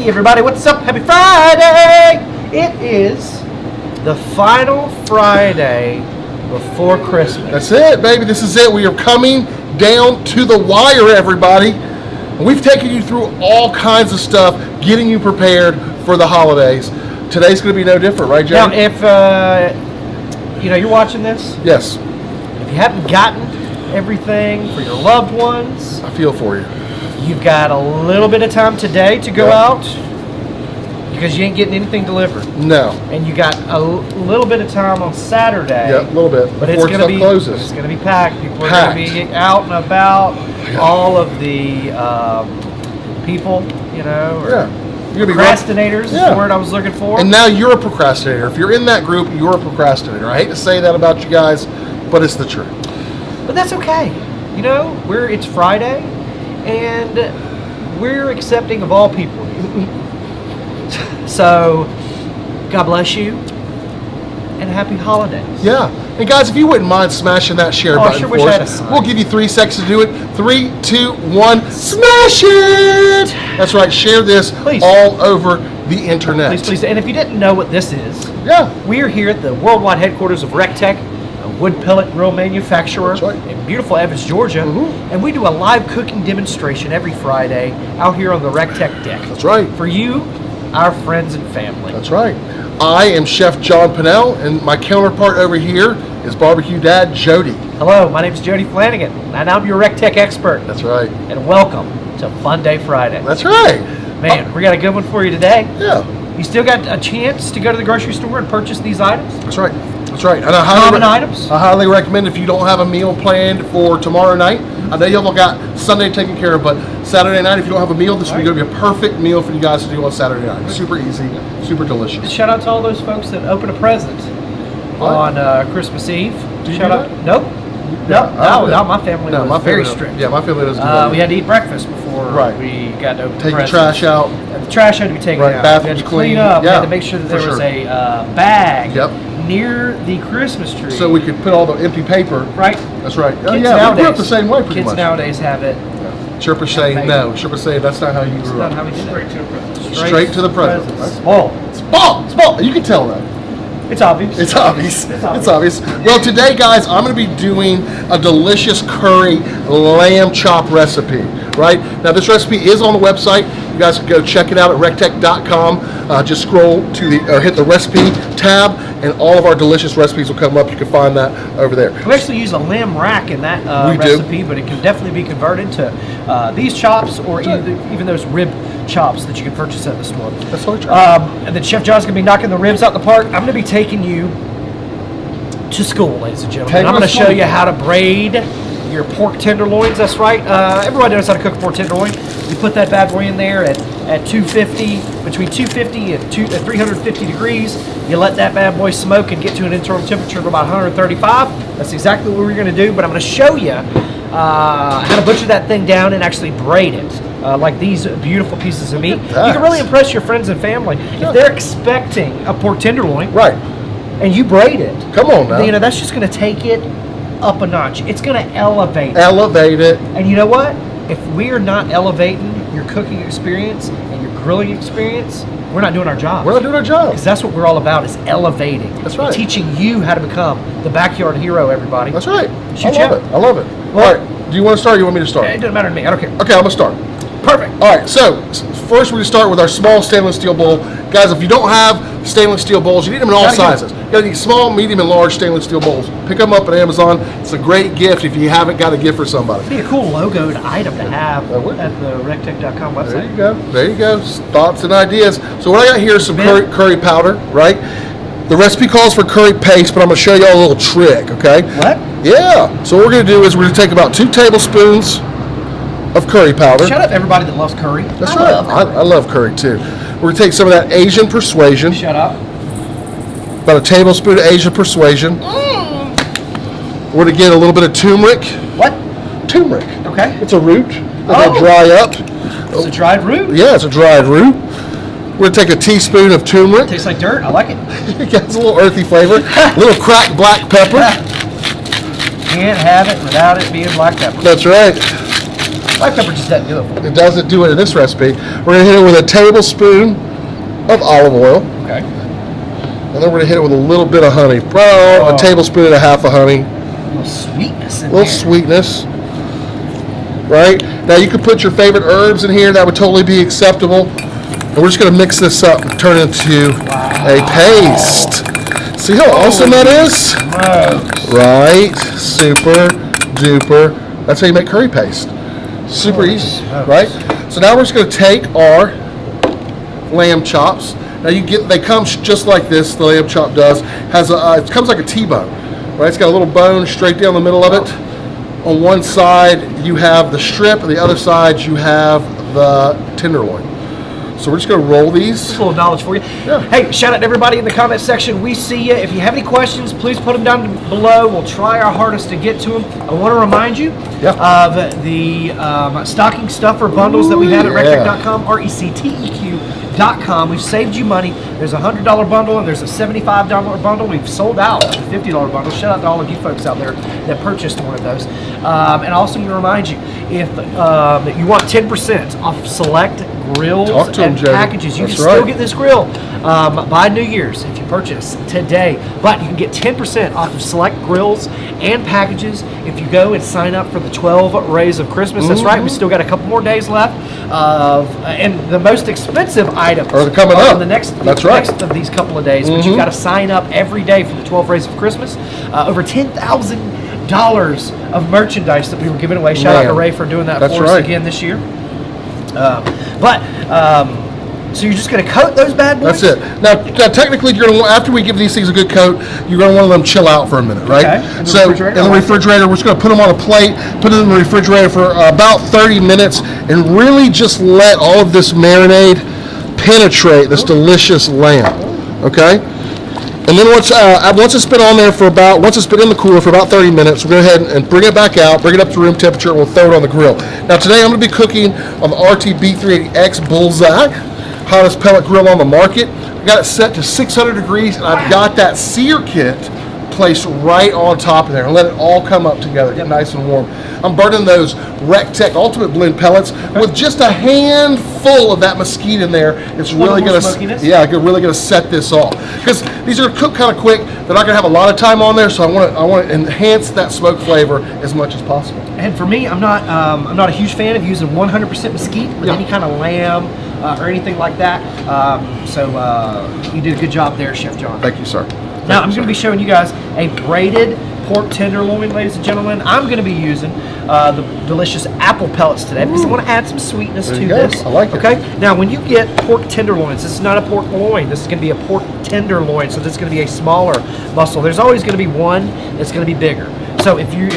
Hey everybody, what's up? Happy Friday! It is the final Friday before Christmas. That's it, baby. This is it. We are coming down to the wire, everybody. And we've taken you through all kinds of stuff, getting you prepared for the holidays. Today's going to be no different, right, Jay? Now, if you're watching this, yes. If you haven't gotten everything for your loved ones, I feel for you. You've got a little bit of time today to go out because you ain't getting anything delivered. No. And you got a little bit of time on Saturday. Yeah, a little bit. But before it's going to be packed. People are going to be out and about. Yeah. All of the people, procrastinators is the word I was looking for. And now you're a procrastinator. If you're in that group, you're a procrastinator. I hate to say that about you guys, but it's the truth. But that's okay. It's Friday, and we're accepting of all people. So, God bless you, and happy holidays. Yeah. And guys, if you wouldn't mind smashing that share button sure for wish I had us, a sign. we'll give you 3 seconds to do it. 3, 2, 1, smash it! That's right. Share this all over the internet. Please. And if you didn't know what this is, we're here at the worldwide headquarters of RecTech, a wood pellet grill manufacturer in beautiful Evans, Georgia. And we do a live cooking demonstration every Friday out here on the RecTech deck. That's right. For you, our friends and family. That's right. I am Chef John Pinnell, and my counterpart over here is Barbecue Dad Jody. Hello, my name is Jody Flanagan, and I'm your RecTech expert. That's right. And welcome to Funday Friday. That's right. Man, we got a good one for you today. Yeah. You still got a chance to go to the grocery store and purchase these items? That's right. That's right. And items. I highly recommend if you don't have a meal planned for tomorrow night. I know y'all got Sunday taken care of, but Saturday night, if you don't have a meal, this is going to be a perfect meal for you guys to do on Saturday night. Super easy, super delicious. Shout out to all those folks that open a present on Christmas Eve. Shout out. Nope. No, my family was very strict. Yeah, my family doesn't do that. We had to eat breakfast before we got to open Take the trash out. The trash had to be taken out. Bathrooms we had to clean. clean up. We had to make sure that there was a bag near the Christmas tree. So we could put all the empty paper. Right. That's right. Kids we grew up the same way pretty much. Kids nowadays have it. Chirpa saying no. Chirpa saying that's not how you grew up. That's not how we did it. Straight to the present. Small. You can tell that. It's obvious. It's obvious. Well, today, guys, I'm going to be doing a delicious curry lamb chop recipe. Right now, this recipe is on the website. You guys can go check it out at rectech.com. Just scroll to hit the recipe tab, and all of our delicious recipes will come up. You can find that over there. We actually use a lamb rack in that recipe, but it can definitely be converted to these chops or even those rib chops that you can purchase at the store. That's totally true. And then Chef John's going to be knocking the ribs out the park. I'm going to be taking you to school, ladies and gentlemen. I'm going to show you how to braid your pork tenderloins. That's right. Everybody knows how to cook a pork tenderloin. You put that bad boy in there at 250, between 250 and 350 degrees. You let that bad boy smoke and get to an internal temperature of about 135. That's exactly what we're going to do, but I'm going to show you how to butcher that thing down and actually braid it. Like these beautiful pieces of meat. You can really impress your friends and family. If they're expecting a pork tenderloin, and you braid it, come on now. That's just going to take it up a notch. It's going to elevate it. And you know what? If we're not elevating your cooking experience and your grilling experience, we're not doing our job. We're not doing our job. Because that's what we're all about, is elevating. That's right. Teaching you how to become the backyard hero, everybody. That's right. I love it. Well, all right. Do you want to start or you want me to start? It doesn't matter to me. I don't care. Okay, I'm going to start. Perfect. All right, so first we're going to start with our small stainless steel bowl. Guys, if you don't have stainless steel bowls, you need them in all sizes. You got to need small, medium, and large stainless steel bowls. Pick them up at Amazon. It's a great gift if you haven't got a gift for somebody. It'd be a cool logoed item to have at the rectech.com website. There you go. Thoughts and ideas. So what I got here is some curry powder, right? The recipe calls for curry paste, but I'm going to show you all a little trick, okay? What? Yeah. So what we're going to do is we're going to take about 2 tablespoons of curry powder. Shut up, everybody that loves curry. That's right. I love curry too. We're going to take some of that Asian persuasion. Shut up. About a tablespoon of Asian persuasion. We're going to get a little bit of turmeric. What? Turmeric. Okay. It's a root. It'll dry up. It's a dried root? Yeah, it's a dried root. We're going to take a teaspoon of turmeric. Tastes like dirt. I like it. It gets a little earthy flavor. A little cracked black pepper. Can't have it without it being black pepper. That's right. Black pepper just doesn't do it for me. It doesn't do it in this recipe. We're going to hit it with a tablespoon of olive oil. Okay. And then we're going to hit it with a little bit of honey. Well, a tablespoon and a half of honey. A little sweetness in A little there. sweetness. Right? Now you could put your favorite herbs in here. That would totally be acceptable. And we're just going to mix this up and turn it into a paste. See how awesome that is? Gross. Right? Super duper. That's how you make curry paste. Super easy, right? So now we're just going to take our lamb chops. Now they come just like this. The lamb chop does. It comes like a T-bone, right? It's got a little bone straight down the middle of it. On one side you have the strip, and the other side you have the tenderloin. So we're just going to roll these. Just a little knowledge for you. Yeah. Hey, shout out to everybody in the comment section. We see you. If you have any questions, please put them down below. We'll try our hardest to get to them. I want to remind you of the stocking stuffer bundles that we have at recteq.com, recteq.com. We've saved you money. There's a $100 bundle and there's a $75 bundle. We've sold out the $50 bundle. Shout out to all of you folks out there that purchased one of those. And also want to remind you, if you want 10% off select grills and packages, you can still get this grill by New Year's if you purchase today. But you can get 10% off of select grills and packages if you go and sign up for the 12 Rays of Christmas. That's right. We still got a couple more days left. And the most expensive items are coming up. The next of these couple of days. But you've got to sign up every day for the 12 Rays of Christmas. Over $10,000 of merchandise that we were giving away. Shout out to Ray for doing that for us again this year. So you're just going to coat those bad boys? That's it. Now technically, you're going to after we give these things a good coat, you're going to want them to chill out for a minute, right? Okay. In the refrigerator, we're just going to put them on a plate, put it in the refrigerator for about 30 minutes, and really just let all of this marinade penetrate this delicious lamb. Okay. And then once it's been in the cooler for about 30 minutes, we'll go ahead and bring it back out, bring it up to room temperature, and we'll throw it on the grill. Now today I'm going to be cooking on the RT-B380X Bullseye, hottest pellet grill on the market. I got it set to 600 degrees, and I've got that sear kit placed right on top of there, and let it all come up together, get nice and warm. I'm burning those RecTeq Ultimate Blend pellets with just a handful of that mesquite in there. It's really going to set this off, because these are cooked kind of quick. They're not going to have a lot of time on there, so I want to enhance that smoke flavor as much as possible. And for me, I'm not a huge fan of using 100% mesquite with any kind of lamb or anything like that. So you did a good job there, Chef John. Thank you, sir. Now I'm going to be showing you guys a braided pork tenderloin, ladies and gentlemen. I'm going to be using the delicious apple pellets today because I want to add some sweetness to this. I like it. Okay. Now, when you get pork tenderloins, this is not a pork loin. This is going to be a pork tenderloin, so this is going to be a smaller muscle. There's always going to be one that's going to be bigger. So if you're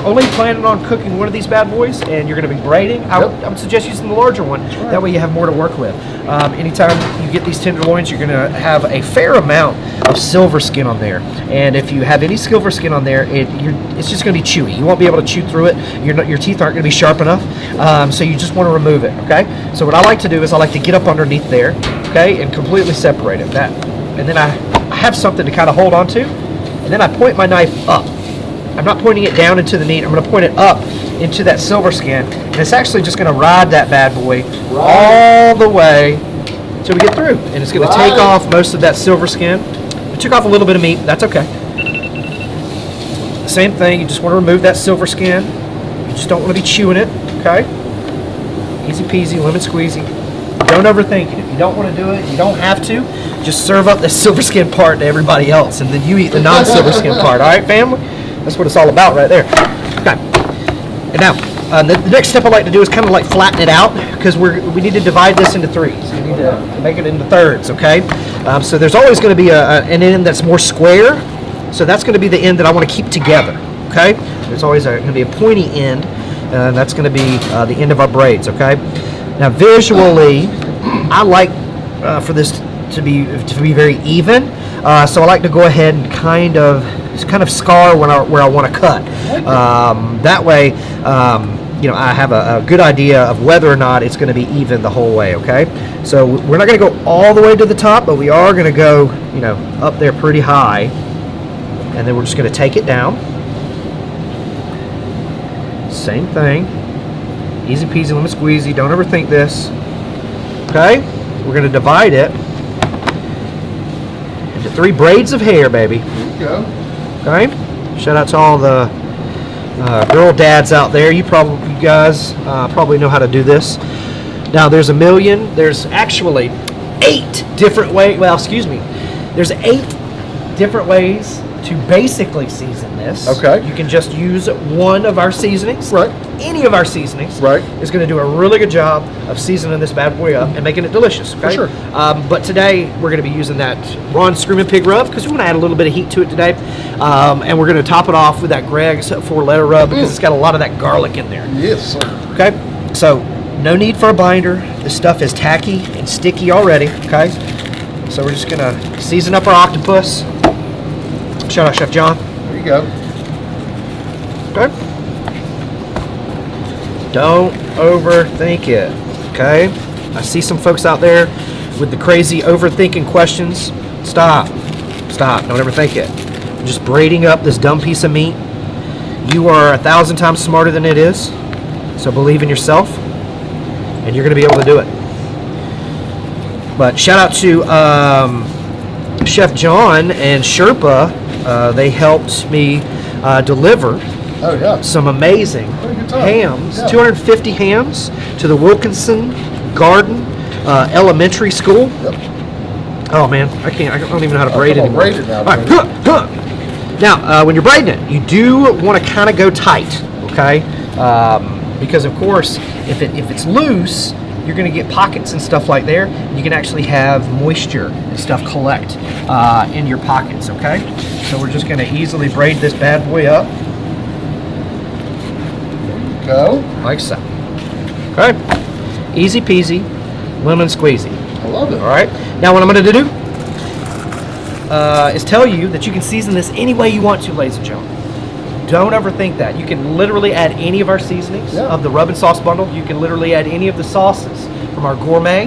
only planning on cooking one of these bad boys and you're going to be braiding, I would suggest using the larger one. Right. That way you have more to work with. Anytime you get these tenderloins, you're going to have a fair amount of silver skin on there. And if you have any silver skin on there, it's just going to be chewy. You won't be able to chew through it. Your teeth aren't going to be sharp enough. So you just want to remove it. Okay. So what I like to do is I like to get up underneath there, okay, and completely separate it. And then I have something to kind of hold on to, and then I point my knife up. I'm not pointing it down into the meat. I'm going to point it up into that silver skin, and it's actually just going to ride that bad boy all the way until we get through. And it's going to take off most of that silver skin. We took off a little bit of meat. That's okay. Same thing. You just want to remove that silver skin. You just don't want to be chewing it. Okay. Easy peasy, lemon squeezy. Don't overthink it. If you don't want to do it, you don't have to. Just serve up the silver skin part to everybody else, and then you eat the non-silver skin part. All right, family? That's what it's all about right there. Okay. And now, the next step I like to do is kind of like flatten it out, because we need to divide this into threes. We need to make it into thirds, okay? So there's always going to be an end that's more square. So that's going to be the end that I want to keep together, okay? There's always going to be a pointy end, and that's going to be the end of our braids, okay? Now visually, I like for this to be very even. So I like to go ahead and kind of scar where I want to cut. That way, I have a good idea of whether or not it's going to be even the whole way. Okay, so we're not going to go all the way to the top, but we are going to go, up there pretty high, and then we're just going to take it down. Same thing, Easy peasy, lemon squeezy. Don't overthink this. Okay? We're going to divide it into 3 braids of hair, baby. There you go. Okay? Shout out to all the girl dads out there. You guys probably know how to do this. Now, there's actually 8 different ways. Well, excuse me. There's 8 different ways to basically season this. Okay. You can just use one of our seasonings. Right. Any of our seasonings. Right. Is going to do a really good job of seasoning this bad boy up and making it delicious. Okay? For sure. But today we're going to be using that Ron Screaming Pig rub because we want to add a little bit of heat to it today. And we're going to top it off with that Greg's 4-letter rub because it's got a lot of that garlic in there. Yes, sir. Okay. So no need for a binder. This stuff is tacky and sticky already. Okay. So we're just going to season up our octopus. Shout out Chef John. There you go. Okay. Don't overthink it. Okay. I see some folks out there with the crazy overthinking questions. Stop. Stop. Don't overthink it. I'm just braiding up this dumb piece of meat. You are 1,000 times smarter than it is. So believe in yourself, and you're going to be able to do it. But shout out to Chef John and Sherpa. They helped me deliver some amazing hams, 250 hams to the Wilkinson Garden Elementary School. Yep. Oh man, I don't even know how to braid it anymore. Braid it now, All right. Now, when you're braiding it, you do want to kind of go tight, okay? Because of course, if it's loose, you're going to get pockets and stuff like there. You can actually have moisture and stuff collect in your pockets, okay? So we're just going to easily braid this bad boy up. Go. Like so. Okay. Easy peasy, lemon squeezy. I love it. All right. Now what I'm going to do is tell you that you can season this any way you want to, ladies and gentlemen. Don't overthink that. You can literally add any of our seasonings of the rub and sauce bundle. You can literally add any of the sauces from our gourmet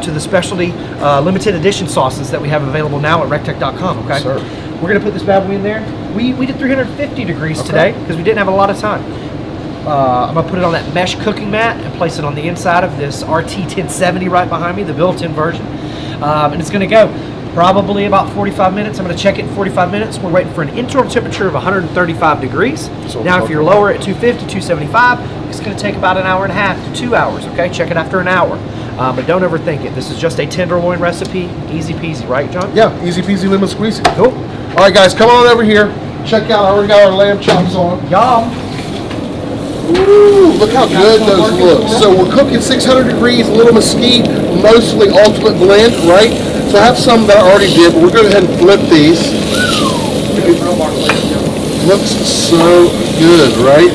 to the specialty limited edition sauces that we have available now at rectech.com. Okay. Yes, sir. We're going to put this bad boy in there. We did 350 degrees today because we didn't have a lot of time. I'm going to put it on that mesh cooking mat and place it on the inside of this RT 1070 right behind me, the built-in version. And it's going to go probably about 45 minutes. I'm going to check it in 45 minutes. We're waiting for an internal temperature of 135 degrees. So now, if you're lower at 250, 275, it's going to take about an hour and a half to 2 hours. Okay, check it after an hour. But don't overthink it. This is just a tenderloin recipe. Easy peasy, right, John? Yeah, easy peasy lemon squeezy. Cool. All right, guys, come on over here. Check out. I already got our lamb chops on. Yum. Ooh, look how good those look. So we're cooking 600 degrees, a little mesquite, mostly ultimate blend, right? So I have some that I already did, but we're going to go ahead and flip these. Looks so good, right?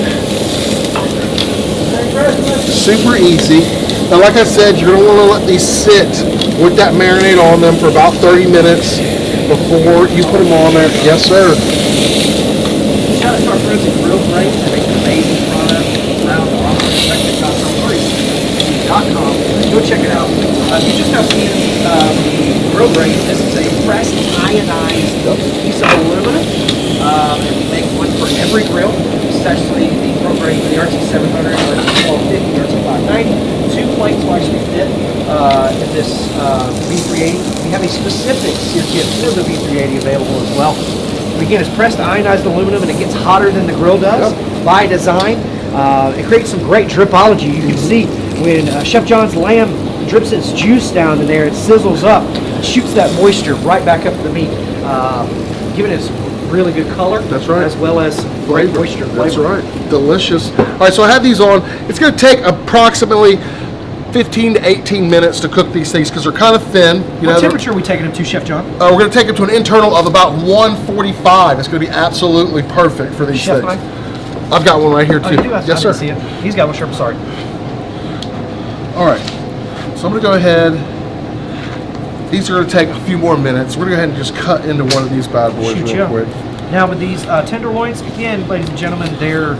Super easy. Now, like I said, you're going to want to let these sit with that marinade on them for about 30 minutes before you put them on there. Yes, sir. Shout out to our friends at Real Braiding. They make an amazing product around the office.com. Go check it out. You just now seen the Real Braiding. This is a pressed ionized piece of aluminum. And we make one for every grill. This is actually the Real Braiding for the RT700, RT1250, RT590. 2 plates will actually fit in this V380. We have a specific sear kit for the V380 available as well. Again, it's pressed ionized aluminum and it gets hotter than the grill does by design. It creates some great dripology. You can see when Chef John's lamb drips its juice down in there, it sizzles up, shoots that moisture right back up to the meat, giving it really good color. That's right. As well as great moisture flavor. That's right. Delicious. All right, so I have these on. It's going to take approximately 15 to 18 minutes to cook these things because they're kind of thin. What temperature are we taking them to, Chef John? We're going to take them to an internal of about 145. It's going to be absolutely perfect for these Chef things. knife? I've got one right here too. Oh, you do? Yes, sir. I didn't see it. He's got one, sure. Sorry. All right. So I'm going to go ahead. These are going to take a few more minutes. We're going to go ahead and just cut into one of these bad boys real quick. Now with these tenderloins, again, ladies and gentlemen, you're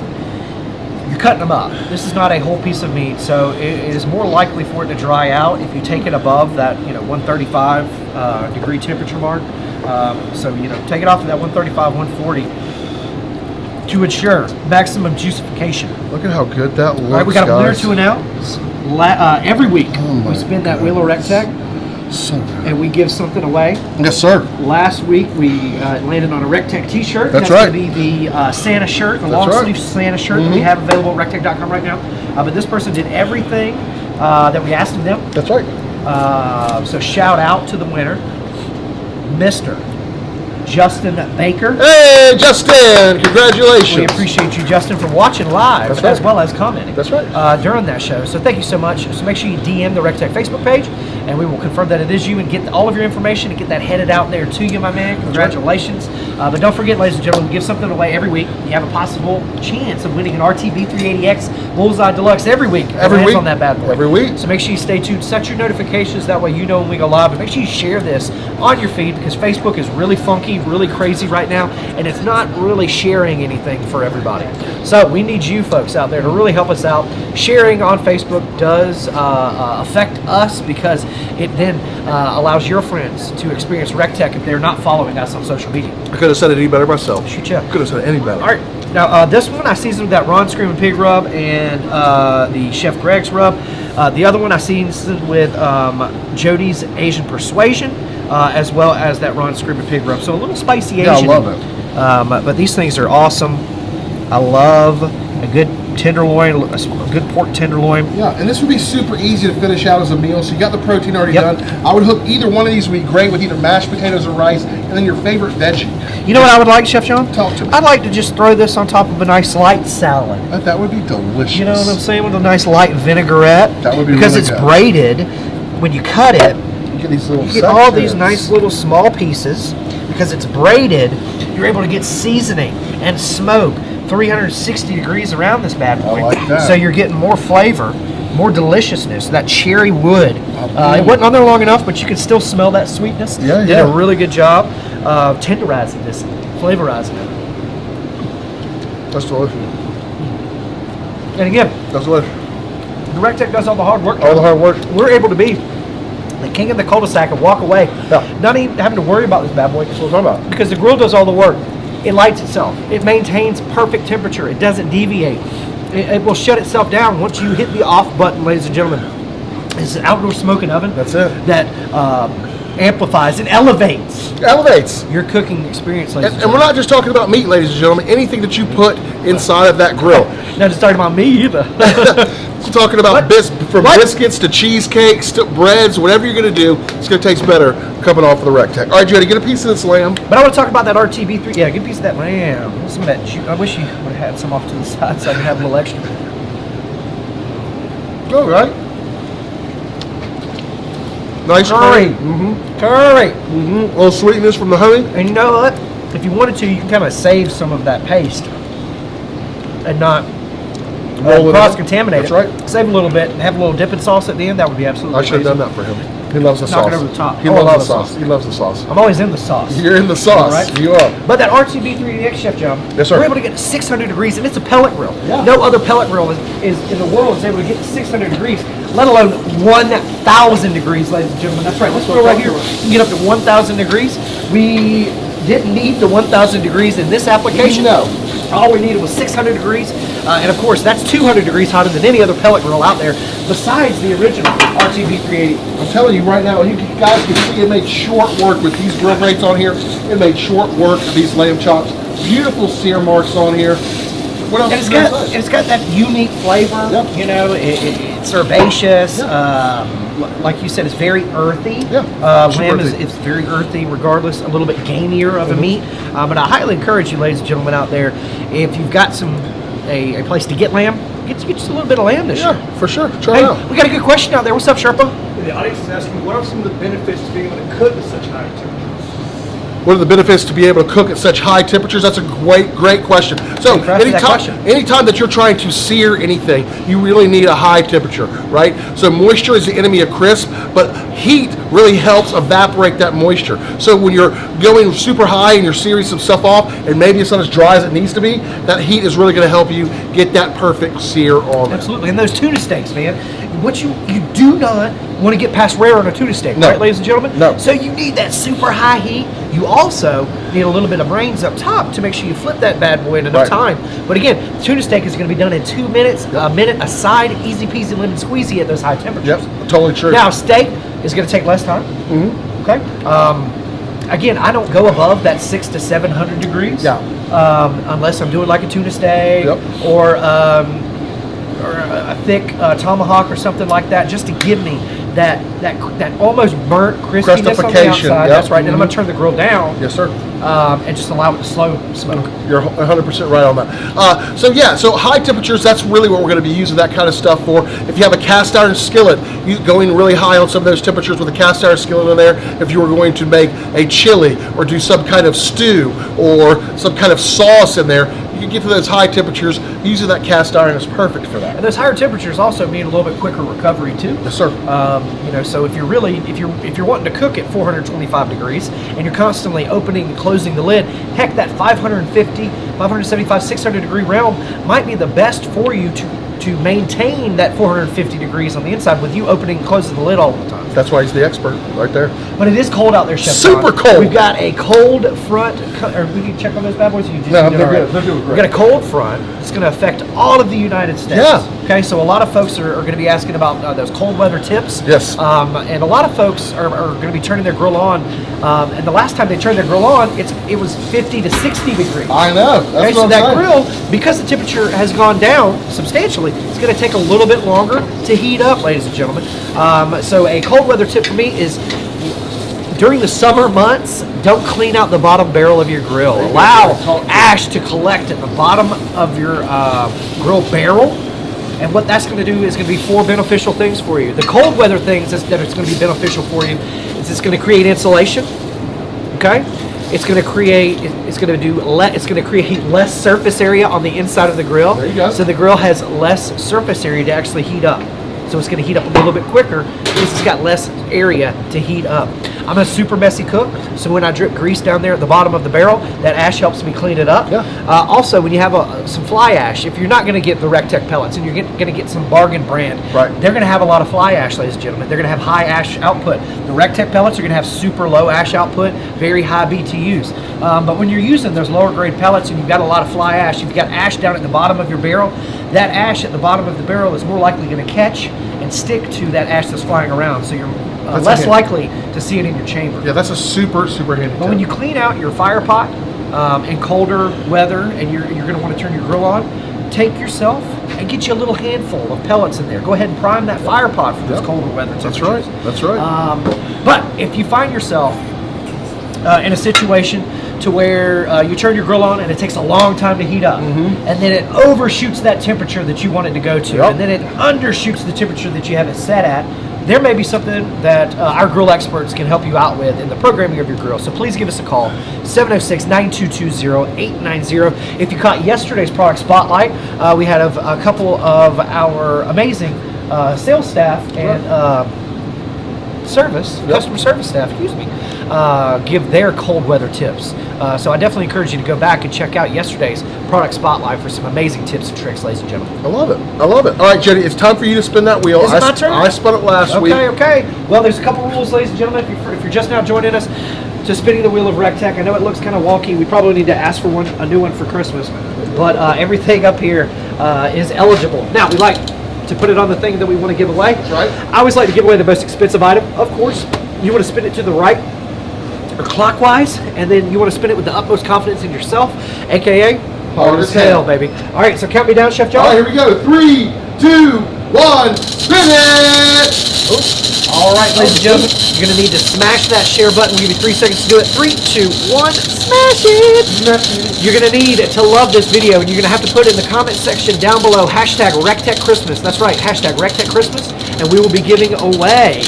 cutting them up. This is not a whole piece of meat, so it is more likely for it to dry out if you take it above that 135 degree temperature mark. So take it off to that 135, 140. to ensure maximum juicification. Look at how good that looks, All right, we got a winner guys. to announce. Every week, we spin that wheel of Rectech, So good. and we give something away. Yes, sir. Last week, we landed on a Rectech t-shirt. That's going right. to be the Santa shirt, the That's long right. sleeve Santa shirt that we have available at rectech.com right now. But this person did everything that we asked of them. That's right. So shout out to the winner, Mr. Justin Baker. Hey, Justin! Congratulations. We appreciate you, Justin, for watching live That's right. as well as commenting. That's right. During that show. So thank you so much. So make sure you DM the Rectech Facebook page, and we will confirm that it is you and get all of your information and get that headed out there to you, my man. Congratulations. But don't forget, ladies and gentlemen, we give something away every week. You have a possible chance of winning an RTB 380X Bullseye Deluxe every week. Every week. On that bad boy. Every week. So make sure you stay tuned. Set your notifications. That way you know when we go live. And make sure you share this on your feed, because Facebook is really funky, really crazy right now, and it's not really sharing anything for everybody. So we need you folks out there to really help us out. Sharing on Facebook does affect us, because it then allows your friends to experience Rectech if they're not following us on social media. I could have said it any better myself. Shoot ya. Could have said it any better. All right. Now, this one I seasoned with that Ron Screaming Pig rub and the Chef Greg's rub. The other one I seasoned with Jody's Asian Persuasion, as well as that Ron Screaming Pig rub. So a little spicy Asian. Yeah, I love it. But these things are awesome. I love a good tenderloin, a good pork tenderloin. Yeah, and this would be super easy to finish out as a meal. So you got the protein already done. I would hook either one of these would be great with either mashed potatoes or rice, and then your favorite veggie. You know what I would like, Chef John? Talk to me. I'd like to just throw this on top of a nice light salad. That would be delicious. You know what I'm saying? With a nice light vinaigrette. That would be because really it's good. braided. When you cut it, You get these little you get all these nice little small pieces. Because it's braided, you're able to get seasoning and smoke 360 degrees around this bad boy. I like that. So you're getting more flavor, more deliciousness. That cherry wood. It wasn't on there long enough, but you can still smell that sweetness. Yeah, Did yeah. a really good job of tenderizing this, flavorizing it. That's delicious. And again, That's delicious. the Rectech does all the hard work. All the hard work. We're able to be the king of the cul-de-sac and walk away, Yeah. not even having to worry about this bad boy. That's what I'm talking about. Because the grill does all the work. It lights itself. It maintains perfect temperature. It doesn't deviate. It will shut itself down once you hit the off button, ladies and gentlemen. It's an outdoor smoking oven. That's it. That amplifies and elevates Elevates. your cooking experience, ladies And we're not just talking about meat, ladies and gentlemen. Anything that you put inside of that grill. not just talking about me either. We're talking about from What? biscuits to cheesecakes to breads, whatever you're going to do, it's going to taste better coming off of the Rectech. All right, Jody, get a piece of this lamb. But I want to talk about that RTB3. Yeah, get a piece of that lamb. Some of that I wish you would have had some off to the side so I could have a little extra. All right. Nice Curry. Mm-hmm. Curry. Mm-hmm. A little sweetness from the honey. And you know what? If you wanted to, you can kind of save some of that paste and not Roll it in. cross-contaminate That's it. right. Save a little bit and have a little dipping sauce at the end. That would be absolutely I should have amazing. done that for him. He loves the Knock sauce. it over the top. He Oh, I love loves the the sauce. sauce. He loves the sauce. I'm always in the sauce. You're in the sauce. Right. You are. But that RTB3DX, Chef John, Yes, sir. we're able to get to 600 degrees, and it's a pellet grill. Yeah. No other pellet grill is in the world is able to get to 600 degrees, let alone 1,000 degrees, ladies and gentlemen. That's right. Let's go right here. You can get up to 1,000 degrees. We didn't need the 1,000 degrees in this application. No. All we needed was 600 degrees, and of course, that's 200 degrees hotter than any other pellet grill out there, besides the original RTB 380. I'm telling you right now, you guys can see it made short work with these grill grates on here. It made short work of these lamb chops. Beautiful sear marks on here. What else? And it's got that unique flavor. Yep. You know, it's herbaceous. Like you said, it's very earthy. Yeah, super Lamb earthy. is very earthy, regardless. A little bit gamier of a meat. But I highly encourage you, ladies and gentlemen, out there, if you've got a place to get lamb, get just a little bit of lamb this year. Yeah, for sure. Try Hey, it out. we got a good question out there. What's up, Sherpa? The audience is asking, what are some of the benefits to being able to cook at such high temperatures? What are the benefits to be able to cook at such high temperatures? That's a great question. So Thank you for asking that question. anytime that you're trying to sear anything, you really need a high temperature, right? So moisture is the enemy of crisp, but heat really helps evaporate that moisture. So when you're going super high and you're searing some stuff off, and maybe it's not as dry as it needs to be, that heat is really going to help you get that perfect sear on it. Absolutely. And those tuna steaks, man. What you do not want to get past rare on a tuna steak, No. right, ladies and gentlemen? No. So you need that super high heat. You also need a little bit of brains up top to make sure you flip that bad boy in enough time. But again, tuna steak is going to be done in 2 minutes, a minute a side, easy peasy lemon squeezy at those high temperatures. Yep, totally true. Now, steak is going to take less time. Mm-hmm. Okay. Again, I don't go above that 600 to 700 degrees. Yeah. Unless I'm doing like a tuna steak Yep. or a thick tomahawk or something like that, just to give me that almost burnt crispiness on the outside. Yep. That's right. And I'm going to turn the grill down. Yes, sir. And just allow it to slow smoke. You're 100% right on that. So high temperatures, that's really what we're going to be using that kind of stuff for. If you have a cast iron skillet, going really high on some of those temperatures with a cast iron skillet in there, if you were going to make a chili or do some kind of stew or some kind of sauce in there, you can get to those high temperatures. Using that cast iron is perfect for that. And those higher temperatures also mean a little bit quicker recovery too. Yes, sir. So if you're wanting to cook at 425 degrees and you're constantly opening and closing the lid, heck, that 550, 575, 600 degree realm might be the best for you to maintain that 450 degrees on the inside with you opening and closing the lid all the time. That's why he's the expert right there. But it is cold out there, Chef Super John. cold. We've got a cold front, or we can check on those bad boys. No, they're good. They're doing We've great. got a cold front. It's going to affect all of the United States. Yeah. Okay, so a lot of folks are going to be asking about those cold weather tips. Yes. And a lot of folks are going to be turning their grill on. And the last time they turned their grill on, it was 50 to 60 degrees. I know. That's Okay, what so I'm that saying. grill, because the temperature has gone down substantially, it's going to take a little bit longer to heat up, ladies and gentlemen. So a cold weather tip for me is during the summer months, don't clean out the bottom barrel of your grill. Allow ash to collect at the bottom of your grill barrel. And what that's going to do is going to be 4 beneficial things for you. The cold weather things that it's going to be beneficial for you is it's going to create insulation. Okay, it's going to create less surface area on the inside of the grill. There you go. So the grill has less surface area to actually heat up. So it's going to heat up a little bit quicker because it's got less area to heat up. I'm a super messy cook, so when I drip grease down there at the bottom of the barrel, that ash helps me clean it up. Yeah. Also, when you have some fly ash, if you're not going to get the RecTech pellets and you're going to get some bargain brand, right, they're going to have a lot of fly ash, ladies and gentlemen. They're going to have high ash output. The RecTech pellets are going to have super low ash output, very high BTUs. But when you're using those lower grade pellets and you've got a lot of fly ash, you've got ash down at the bottom of your barrel, that ash at the bottom of the barrel is more likely going to catch and stick to that ash that's flying around, so you're less likely to see it in your chamber. Yeah, that's a super handy tip. But when you clean out your fire pot in colder weather and you're going to want to turn your grill on, take yourself and get you a little handful of pellets in there. Go ahead and prime that fire pot for those colder weather temperatures. That's right. That's right. But if you find yourself in a situation to where you turn your grill on and it takes a long time to heat up, and then it overshoots that temperature that you want it to go to, and then it undershoots the temperature that you have it set at, there may be something that our grill experts can help you out with in the programming of your grill. So please give us a call, 706-922-0890. If you caught yesterday's product spotlight, we had a couple of our amazing sales staff and customer service staff, give their cold weather tips. So I definitely encourage you to go back and check out yesterday's product spotlight for some amazing tips and tricks, ladies and gentlemen. I love it. I love it. All right, Jenny, it's time for you to spin that wheel. Is it my turn? I spun it last week. Okay. Well, there's a couple rules, ladies and gentlemen. If you're just now joining us to spinning the wheel of RecTech, I know it looks kind of wonky. We probably need to ask for a new one for Christmas, but everything up here is eligible. Now, we like to put it on the thing that we want to give away. That's right. I always like to give away the most expensive item. Of course, you want to spin it to the right or clockwise, and then you want to spin it with the utmost confidence in yourself, aka hard as hell, baby. All right, so count me down, Chef John. All right, here we go. 3, 2, 1, spin it! All right, ladies and gentlemen, you're going to need to smash that share button. We'll give you 3 seconds to do it. 3, 2, 1, smash it! You're going to need to love this video, and you're going to have to put in the comment section down below, hashtag RecTech Christmas. That's right, hashtag RecTech Christmas, and we will be giving away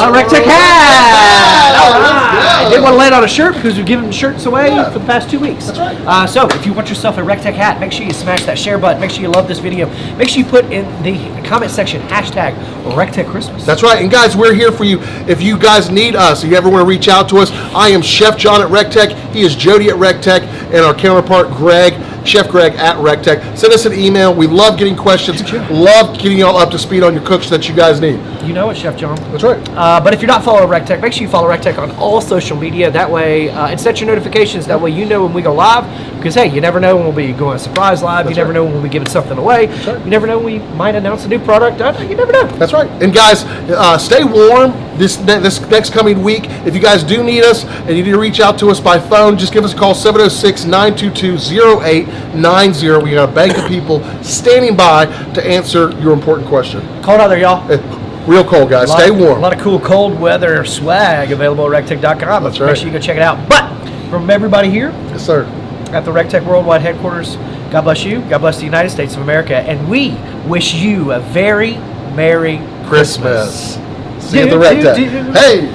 a RecTech hat! All right. I didn't want to land on a shirt because we've given shirts away for the past 2 weeks. That's right. So if you want yourself a RecTech hat, make sure you smash that share button. Make sure you love this video. Make sure you put in the comment section hashtag RecTech Christmas. That's right. And guys, we're here for you. If you guys need us, if you ever want to reach out to us, I am Chef John at RecTech. He is Jody at RecTech, and our counterpart Greg chefgreg@rectech. Send us an email. We love getting questions. Love getting y'all up to speed on your cooks that you guys need. You know it, Chef John. That's right. But if you're not following RecTech, make sure you follow RecTech on all social media. That way, and set your notifications. That way you know when we go live. Because, hey, you never know when we'll be going surprise live. You never know when we'll be giving something away. Right. You never know when we might announce a new product. You never know. That's right. And guys, stay warm this next coming week. If you guys do need us and you need to reach out to us by phone, just give us a call, 706-922-0890. We got a bank of people standing by to answer your important question. Cold out there, y'all. Real cold, guys. Stay warm. A lot of cool cold weather swag available at rectech.com. That's right. Make sure you go check it out. But from everybody here Yes, sir. at the RecTech Worldwide headquarters, God bless you. God bless the United States of America. And we wish you a very Merry Christmas. See you at the RecTech. Hey!